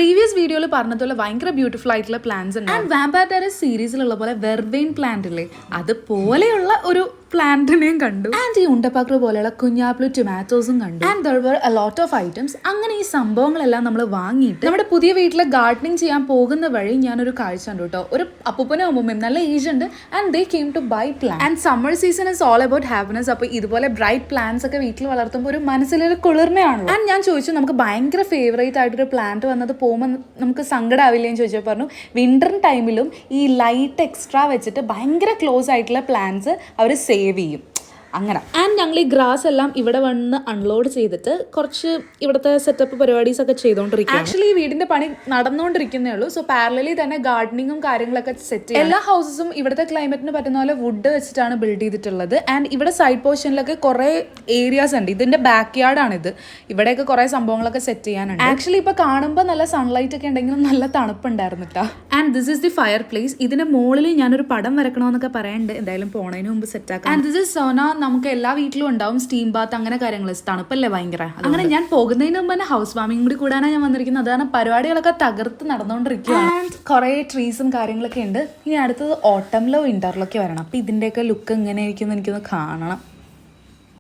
Previous വീഡിയോയിൽ പറഞ്ഞതുപോലെ ഭയങ്കര ബ്യൂട്ടിഫുൾ ആയിട്ടുള്ള പ്ലാന്റ്സ് ഉണ്ട്. ആൻഡ് വാമ്പയർ ടെറസ് സീരീസിലുള്ള പോലെ വെർവെയിൻ പ്ലാന്റ് ഇല്ലേ, അതുപോലെയുള്ള ഒരു പ്ലാന്റിനെയും കണ്ടു. ആൻഡ് ഈ ഉണ്ടപ്പാക്ര പോലെയുള്ള കുഞ്ഞാപ്ലു ടൊമാറ്റോസും കണ്ടു. And there were a lot of items. അങ്ങനെ ഈ സംഭവങ്ങളെല്ലാം നമ്മൾ വാങ്ങിയിട്ട് നമ്മുടെ പുതിയ വീട്ടിൽ ഗാർഡനിങ് ചെയ്യാൻ പോകുന്ന വഴി ഞാനൊരു കാഴ്ച കണ്ടു കേട്ടോ. ഒരു അപ്പൂപ്പനും അമ്മൂമ്മയും നല്ല ഏജ് ഉണ്ട്. And they came to buy plant. And summer season is all about happiness. അപ്പോൾ ഇതുപോലെ ബ്രൈറ്റ് പ്ലാന്റ്സ് ഒക്കെ വീട്ടിൽ വളർത്തുമ്പോൾ ഒരു മനസ്സിലൊരു കുളിർമയാണ്. ആൻഡ് ഞാൻ ചോദിച്ചു, നമുക്ക് ഭയങ്കര ഫേവറേറ്റ് ആയിട്ടൊരു പ്ലാന്റ് വന്നത് പോകുമ്പോൾ നമുക്ക് സങ്കടമാവില്ലേന്ന് ചോദിച്ചാൽ പറഞ്ഞു, വിന്റർ ടൈമിലും ഈ ലൈറ്റ് എക്സ്ട്രാ വെച്ചിട്ട് ഭയങ്കര ക്ലോസ് ആയിട്ടുള്ള പ്ലാന്റ്സ് അവർ സേവ് ചെയ്യും അങ്ങനെ. ആൻഡ് ഞങ്ങൾ ഈ ഗ്രാസ് എല്ലാം ഇവിടെ വന്ന് അൺലോഡ് ചെയ്തിട്ട് കുറച്ച് ഇവിടുത്തെ സെറ്റപ്പ് പരിപാടീസ് ഒക്കെ ചെയ്തുകൊണ്ടിരിക്കും. ആക്ച്വലി ഈ വീടിന്റെ പണി നടന്നുകൊണ്ടിരിക്കുന്നേ ഉള്ളൂ. സോ പാരലലി തന്നെ ഗാർഡനിങ്ങും കാര്യങ്ങളൊക്കെ സെറ്റ് ചെയ്യും. എല്ലാ ഹൗസസും ഇവിടുത്തെ ക്ലൈമറ്റിന് പറ്റുന്ന പോലെ വുഡ് വെച്ചിട്ടാണ് ബിൽഡ് ചെയ്തിട്ടുള്ളത്. ആൻഡ് ഇവിടെ സൈഡ് പോർഷനിലൊക്കെ കുറേ ഏരിയാസ് ഉണ്ട്. ഇതിന്റെ ബാക്ക് യാർഡാണിത്. ഇവിടെയൊക്കെ കുറേ സംഭവങ്ങളൊക്കെ സെറ്റ് ചെയ്യാനുണ്ട്. ആക്ച്വലി ഇപ്പൊ കാണുമ്പോൾ നല്ല സൺലൈറ്റ് ഒക്കെ ഉണ്ടെങ്കിലും നല്ല തണുപ്പുണ്ടായിരുന്നു കേട്ടോ. And this is the fire place. ഇതിന്റെ മുകളിൽ ഞാനൊരു പടം വരക്കണമെന്നൊക്കെ പറയാനുണ്ട്. എന്തായാലും പോണതിന് മുമ്പ് സെറ്റ് ആക്കാം. And this is Sona. നമുക്ക് എല്ലാ വീട്ടിലും ഉണ്ടാവും സ്റ്റീം ബാത്ത് അങ്ങനെ കാര്യങ്ങൾ. തണുപ്പല്ലേ ഭയങ്കര. അങ്ങനെ ഞാൻ പോകുന്നതിന് മുമ്പ് തന്നെ ഹൗസ് വാമിംഗ് കൂടി കൂടാനാണ് ഞാൻ വന്നിരിക്കുന്നത്. അതാണ് പരിപാടികളൊക്കെ തകർത്ത് നടന്നുകൊണ്ടിരിക്കുകയാണ്. ആൻഡ് കുറേ ട്രീസും കാര്യങ്ങളൊക്കെ ഉണ്ട്. ഇനി അടുത്തത് ഓട്ടമിലോ വിന്ററിലൊക്കെ വരണം. അപ്പൊ ഇതിന്റെയൊക്കെ ലുക്ക് എങ്ങനെയായിരിക്കും എനിക്കൊന്ന് കാണണം.